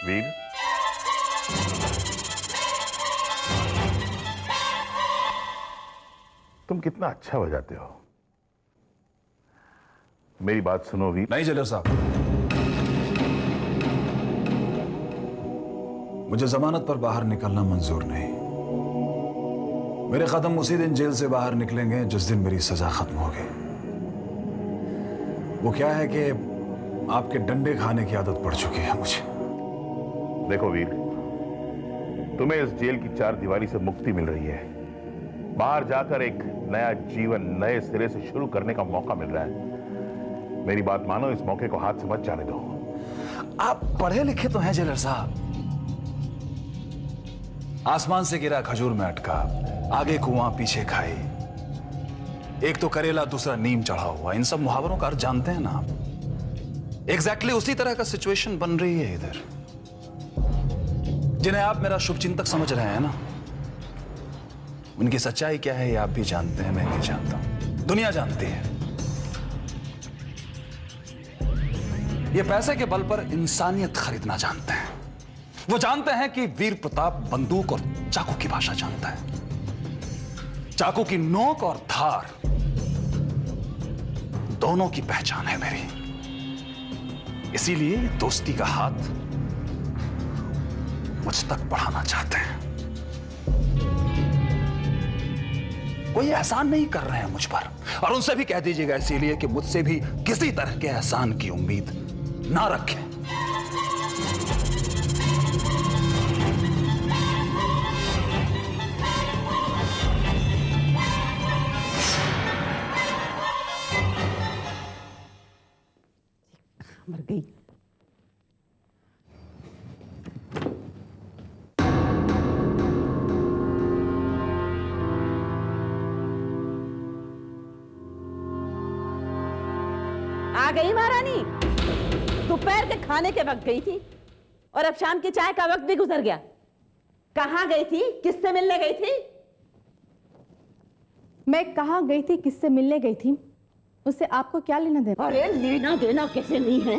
वीर, तुम कितना अच्छा बजाते हो। मेरी बात सुनो वीर। नहीं जेलर साहब, मुझे जमानत पर बाहर निकलना मंजूर नहीं। मेरे कदम उसी दिन जेल से बाहर निकलेंगे जिस दिन मेरी सजा खत्म होगी। वो क्या है कि आपके डंडे खाने की आदत पड़ चुकी है मुझे। देखो वीर, तुम्हें इस जेल की चार दीवारी से मुक्ति मिल रही है। बाहर जाकर एक नया जीवन नए सिरे से शुरू करने का मौका मिल रहा है। मेरी बात मानो, इस मौके को हाथ से मत जाने दो। आप पढ़े लिखे तो हैं जेलर साहब। आसमान से गिरा खजूर में अटका, आगे कुआं पीछे खाई, एक तो करेला दूसरा नीम चढ़ा हुआ, इन सब मुहावरों का अर्थ जानते हैं ना आप। एग्जैक्टली उसी तरह का सिचुएशन बन रही है इधर। जिन्हें आप मेरा शुभचिंतक समझ रहे हैं ना, उनकी सच्चाई क्या है ये आप भी जानते हैं, मैं भी जानता हूं, दुनिया जानती है। ये पैसे के बल पर इंसानियत खरीदना जानते हैं। वो जानते हैं कि वीर प्रताप बंदूक और चाकू की भाषा जानता है। चाकू की नोक और धार दोनों की पहचान है मेरी। इसीलिए दोस्ती का हाथ मुझ तक बढ़ाना चाहते हैं। कोई एहसान नहीं कर रहे हैं मुझ पर, और उनसे भी कह दीजिएगा इसीलिए कि मुझसे भी किसी तरह के एहसान की उम्मीद ना रखें। मर गई। आ गई महारानी। दोपहर के खाने के वक्त गई थी और अब शाम की चाय का वक्त भी गुजर गया। कहां गई थी, किससे मिलने गई थी? मैं कहां गई थी, किससे मिलने गई थी, उससे आपको क्या लेना देना? अरे लेना देना कैसे नहीं है?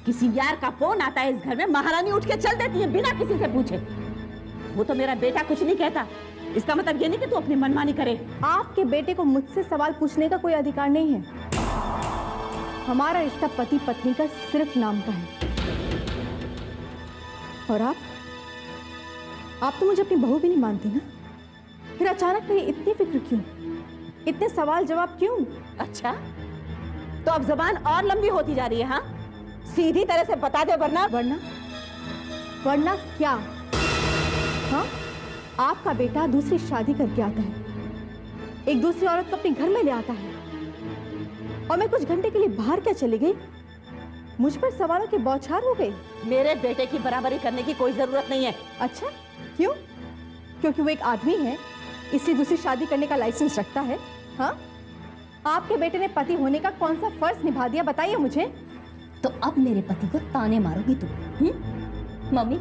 किसी यार का फोन आता है इस घर में, महारानी उठ के चल देती है बिना किसी से पूछे। वो तो मेरा बेटा कुछ नहीं कहता, इसका मतलब ये नहीं कि तू अपनी मनमानी करे। आपके बेटे को मुझसे सवाल पूछने का कोई अधिकार नहीं है। हमारा रिश्ता पति पत्नी का सिर्फ नाम का है। और आप तो मुझे अपनी बहू भी नहीं मानती ना, फिर अचानक मेरी इतनी फिक्र क्यों, इतने सवाल जवाब क्यों? अच्छा, तो अब जबान और लंबी होती जा रही है। हाँ, सीधी तरह से बता दे, वरना वरना क्या? हाँ, आपका बेटा दूसरी शादी करके आता है, एक दूसरी औरत को अपने घर में ले आता है, और मैं कुछ घंटे के लिए बाहर क्या चली गई, मुझ पर सवालों की बौछार हो गई। मेरे बेटे की बराबरी करने की कोई जरूरत नहीं है। अच्छा, क्यों? क्योंकि वो एक आदमी है इसलिए दूसरी शादी करने का लाइसेंस रखता है? हाँ, आपके बेटे ने पति होने का कौन सा फर्ज निभा दिया, बताइए मुझे। तो अब मेरे पति को ताने मारोगी तुम? मम्मी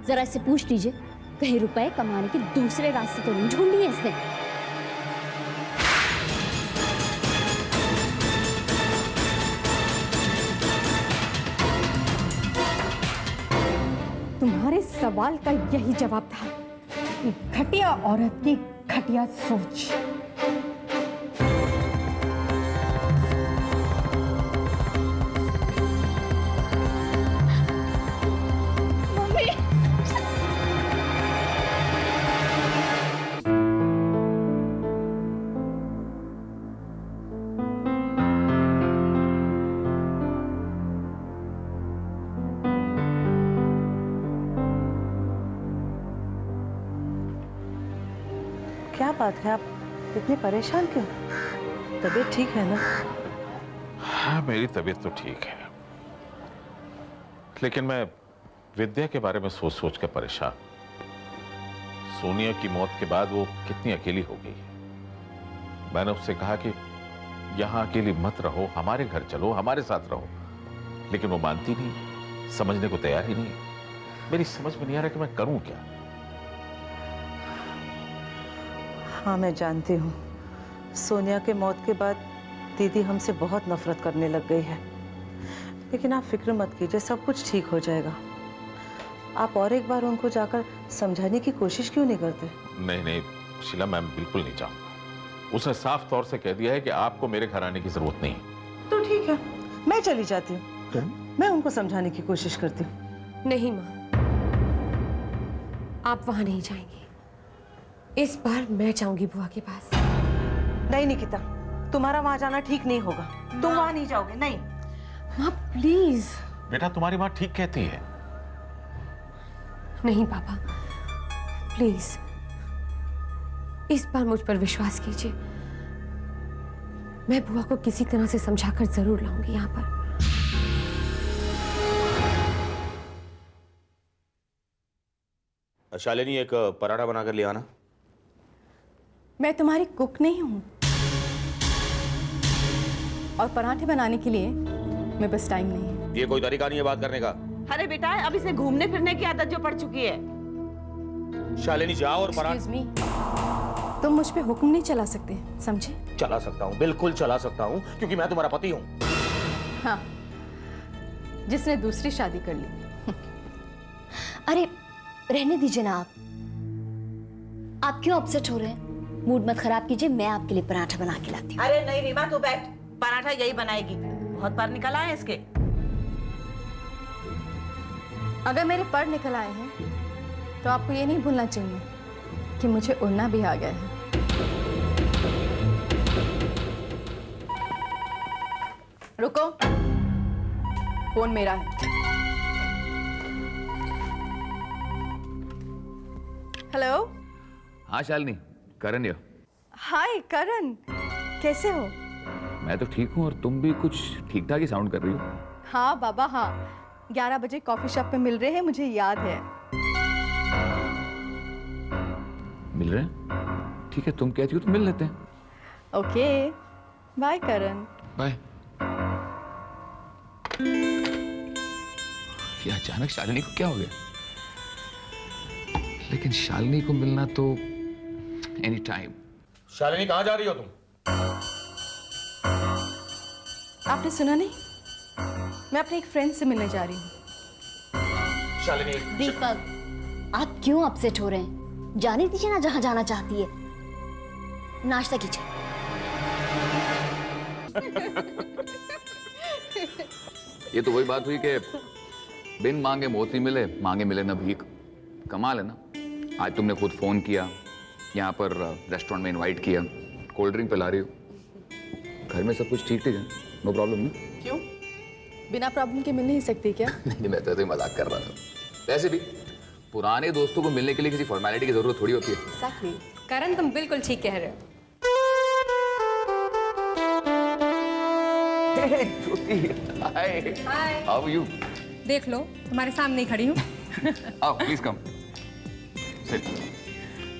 जरा इससे पूछ लीजिए, कहीं रुपए कमाने के दूसरे रास्ते तो नहीं ढूंढ लिए इसने? तुम्हारे सवाल का यही जवाब था, घटिया औरत की घटिया सोच। क्या बात है, आप इतने परेशान क्यों? तबीयत ठीक है ना? हाँ, मेरी तबीयत तो ठीक है, लेकिन मैं विद्या के बारे में सोच सोच कर परेशान। सोनिया की मौत के बाद वो कितनी अकेली हो गई है। मैंने उससे कहा कि यहां अकेली मत रहो, हमारे घर चलो, हमारे साथ रहो, लेकिन वो मानती नहीं, समझने को तैयार ही नहीं। मेरी समझ में नहीं आ रहा कि मैं करूं क्या। हाँ, मैं जानती हूँ, सोनिया के मौत के बाद दीदी हमसे बहुत नफरत करने लग गई है, लेकिन आप फिक्र मत कीजिए, सब कुछ ठीक हो जाएगा। आप और एक बार उनको जाकर समझाने की कोशिश क्यों नहीं करते? नहीं नहीं शीला, मैं बिल्कुल नहीं चाहूंगा। उसने साफ तौर से कह दिया है कि आपको मेरे घर आने की जरूरत नहीं है। तो ठीक है, मैं चली जाती हूँ। मैं उनको समझाने की कोशिश करती हूँ। नहीं माँ, आप वहां नहीं जाएंगी। इस बार मैं जाऊंगी बुआ के पास। नहीं निकिता, तुम्हारा वहां जाना ठीक नहीं होगा। तुम वहां नहीं जाओगे। नहीं माँ प्लीज। बेटा तुम्हारी माँ ठीक कहती है। नहीं पापा, प्लीज इस बार मुझ पर विश्वास कीजिए। मैं बुआ को किसी तरह से समझाकर जरूर लाऊंगी यहाँ पर। शालिनी, एक पराठा बनाकर ले आना। मैं तुम्हारी कुक नहीं हूं, और पराठे बनाने के लिए मेरे पास टाइम नहीं है। ये कोई तरीका नहीं है बात करने का। अरे बेटा, अब इसे घूमने फिरने की आदत जो पड़ चुकी है। शालिनी जाओ और Excuse me, तुम मुझ पे हुक्म नहीं चला सकते, समझे? चला सकता हूँ, बिल्कुल चला सकता हूँ, क्योंकि मैं तुम्हारा पति हूँ। हाँ, जिसने दूसरी शादी कर ली। अरे रहने दीजिए ना आप क्यों अपसेट हो रहे हैं? मूड मत खराब कीजिए, मैं आपके लिए पराठा बना के लाती हूँ। अरे नहीं रीमा, तू बैठ, पराठा यही बनाएगी। बहुत बार निकल आए इसके। अगर मेरे पर निकल आए हैं तो आपको ये नहीं भूलना चाहिए कि मुझे उड़ना भी आ गया है। रुको, फोन मेरा है। हेलो। हाँ शालिनी, करण यो। हाय करण, कैसे हो? मैं तो ठीक हूँ, और तुम भी कुछ ठीक ठाक ही साउंड कर रही हो। हाँ बाबा हाँ, 11 बजे कॉफी शॉप पे मिल रहे हैं, मुझे याद है। मिल रहे हैं? ठीक है, तुम कहती हो तो मिल लेते हैं। ओके, बाय करण। बाय। ये अचानक शालिनी को क्या हो गया? लेकिन शालिनी को मिलना तो एनी टाइम। शालिनी, कहाँ जा रही हो तुम? आपने सुना नहीं? मैं अपने एक फ्रेंड से मिलने जा रही हूँ। शालिनी, दीपक, आप क्यों अपसेट हो रहे हैं? जाने दीजिए ना जहां जाना चाहती है। नाश्ता कीजिए। ये तो वही बात हुई कि बिन मांगे मोती मिले, मांगे मिले ना भीख। कमाल है ना। आज तुमने खुद फोन किया, यहाँ पर रेस्टोरेंट में इनवाइट किया, कोल्ड ड्रिंक पिला रही हो। घर में सब कुछ ठीक ठीक है, नो प्रॉब्लम ना? क्यों? बिना प्रॉब्लम के मिल नहीं सकती क्या? नहीं, मैं तो ऐसे ही मजाक कर रहा था। वैसे भी पुराने दोस्तों को मिलने के लिए किसी फॉर्मेलिटी की जरूरत थोड़ी होती है। Exactly. करण, तुम बिल्कुल ठीक कह रहे हो। हाय, हाउ आर यू? देख लो, तुम्हारे सामने ही खड़ी हूँ। आओ, प्लीज कम। सिट।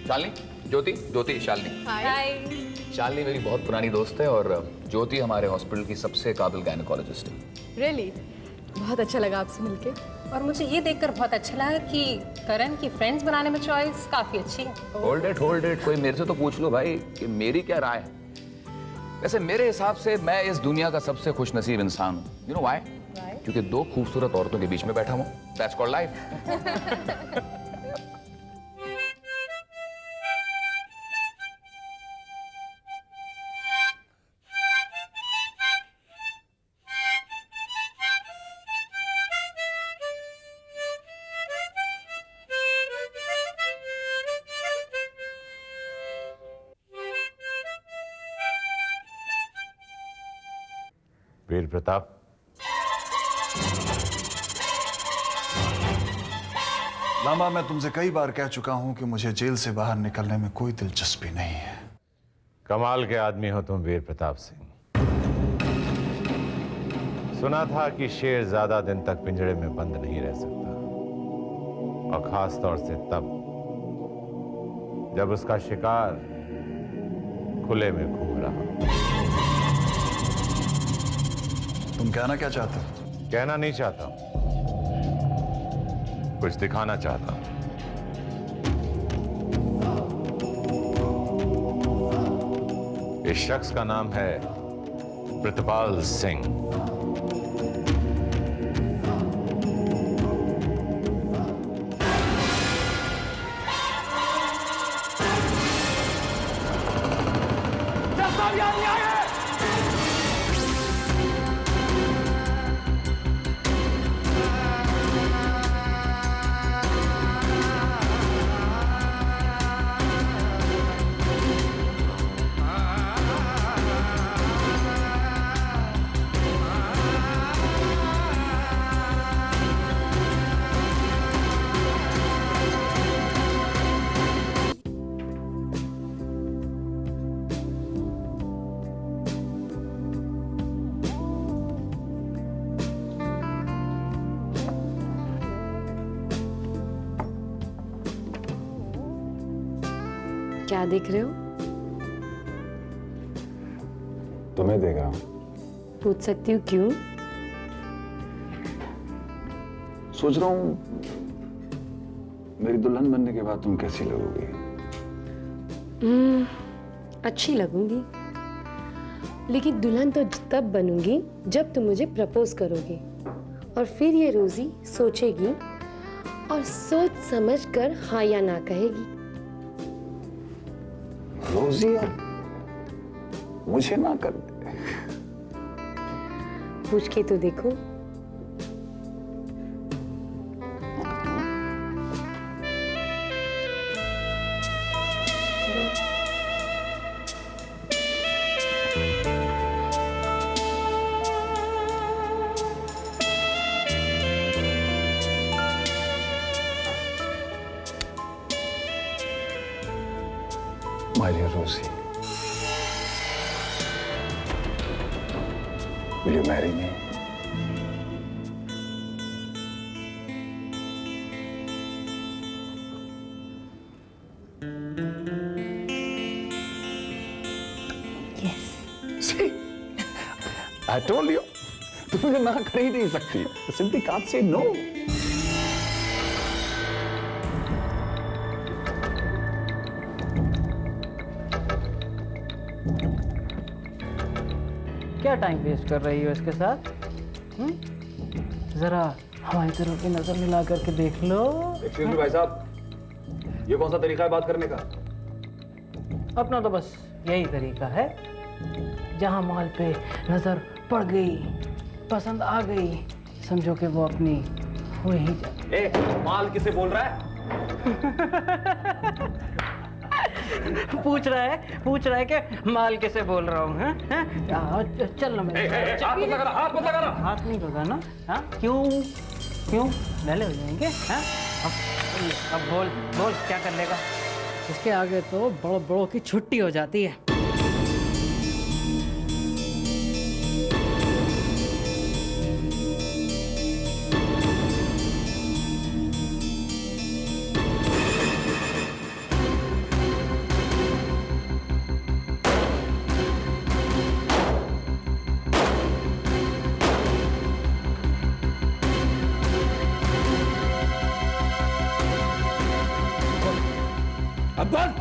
शालिनी, ज्योति, ज्योति, शालिनी। हाय। शालिनी मेरी बहुत पुरानी दोस्त है, और ज्योति हमारे हॉस्पिटल की सबसे काबिल गायनेकोलॉजिस्ट है। Really? बहुत अच्छा लगा आपसे मिलके। और मुझे ये देखकर बहुत अच्छा लगा कि करण की फ्रेंड्स बनाने में चॉइस काफी अच्छी है। होल्ड इट, कोई मेरे से तो पूछ लो भाई कि मेरी क्या राय है। वैसे मेरे हिसाब से मैं इस दुनिया का सबसे खुशनसीब इंसान हूँ। You know why? क्योंकि दो खूबसूरत औरतों के बीच में बैठा हूँ। That's called life. Veer Pratap, Lama, मैं तुमसे कई बार कह चुका हूं कि मुझे जेल से बाहर निकलने में कोई दिलचस्पी नहीं है। कमाल के आदमी हो तुम वीर प्रताप सिंह। सुना था कि शेर ज्यादा दिन तक पिंजरे में बंद नहीं रह सकता, और खास तौर से तब जब उसका शिकार खुले में घूम रहा। तुम कहना क्या चाहते हो? कहना नहीं चाहता, कुछ दिखाना चाहता हूं। इस शख्स का नाम है प्रितपाल सिंह। साहब यहाँ नहीं आए। क्या देख रहे हो? तुम्हें देख रहा हूं। पूछ सकती हूँ क्यों? सोच रहा हूं मेरी दुल्हन बनने के बाद तुम कैसी लगोगी। अच्छी लगूंगी, लेकिन दुल्हन तो तब बनूंगी जब तुम मुझे प्रपोज करोगे, और फिर ये रोजी सोचेगी और सोच समझ कर हाँ या ना कहेगी। रोजी और मुझे ना कर दे। पूछ के तो देखो। My dear Rosie, will you marry me? Yes. See, I told you, तुम मुझे ना कर ही नहीं सकती. Simply can't say no. क्या टाइम वेस्ट कर रही हो इसके साथ? जरा हमारी तरफ की नजर मिला करके देख लो। एक्सक्यूज मी भाई साहब, ये कौन सा तरीका है बात करने का? अपना तो बस यही तरीका है, जहां माल पे नजर पड़ गई, पसंद आ गई, समझो कि वो अपनी हो ही जाए। माल किसे बोल रहा है? पूछ रहा है कि माल किसे बोल रहा हूँ? चल ना मेरे हाथ मत लगाना, हाथ मत लगाना। हाथ नहीं लगाना। हाँ क्यों नले हो जाएंगे? हाँ अब बोल क्या कर लेगा? इसके आगे तो बड़ों की छुट्टी हो जाती है। अब्बास,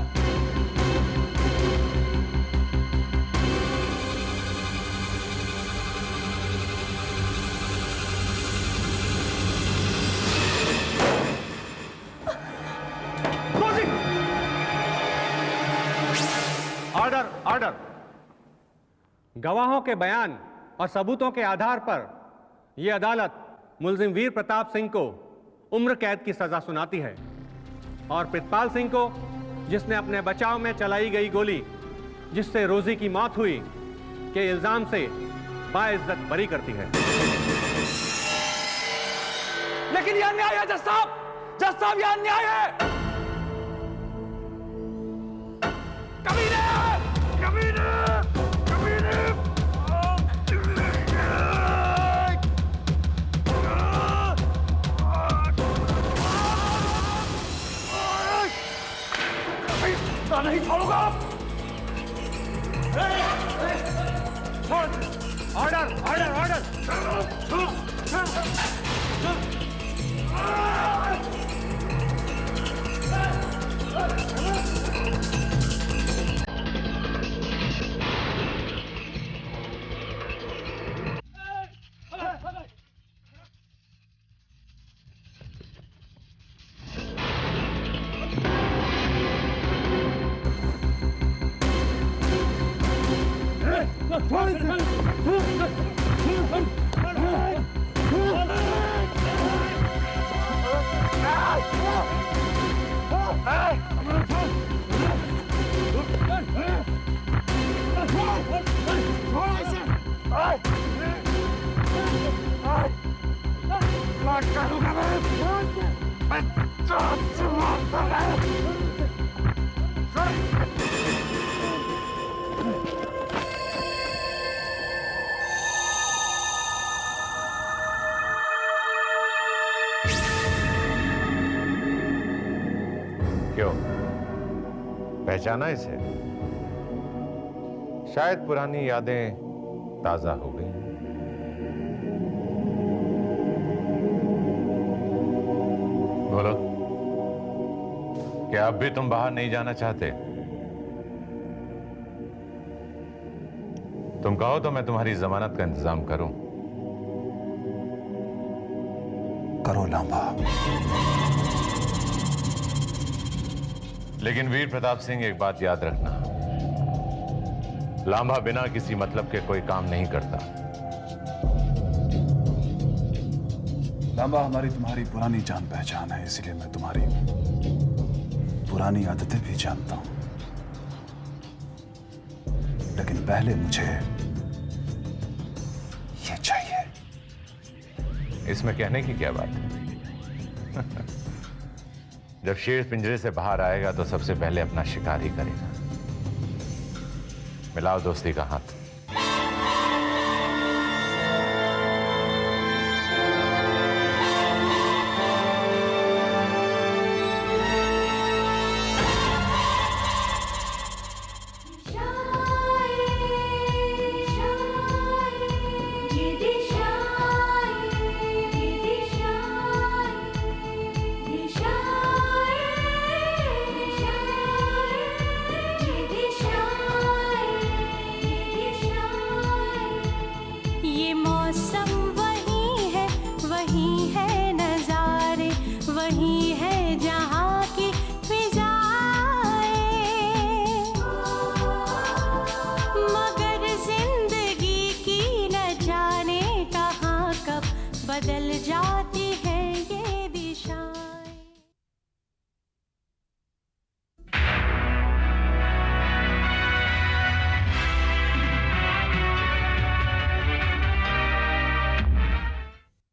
ऑर्डर। गवाहों के बयान और सबूतों के आधार पर यह अदालत मुलजिम वीर प्रताप सिंह को उम्र कैद की सजा सुनाती है और प्रितपाल सिंह को, जिसने अपने बचाव में चलाई गई गोली जिससे रोजी की मौत हुई, के इल्जाम से बाइज्जत बरी करती है। लेकिन यह अन्याय है जज साहब, यह अन्याय है। कमीने! नहीं छोड़ूंगा। ऑर्डर। क्यों पहचाना इसे? शायद पुरानी यादें ताजा हो गई। बोलो, क्या अब भी तुम बाहर नहीं जाना चाहते? तुम कहो तो मैं तुम्हारी जमानत का इंतजाम करूं। करो लांबा। लेकिन वीर प्रताप सिंह, एक बात याद रखना, लांबा बिना किसी मतलब के कोई काम नहीं करता। लांबा हमारी तुम्हारी पुरानी जान पहचान है, इसलिए मैं तुम्हारी पुरानी आदतें भी जानता हूं। लेकिन पहले मुझे ये चाहिए। इसमें कहने की क्या बात है? जब शेर पिंजरे से बाहर आएगा तो सबसे पहले अपना शिकार ही करेगा। मिलाओ दोस्ती का हाथ। बदल जाती है ये दिशा।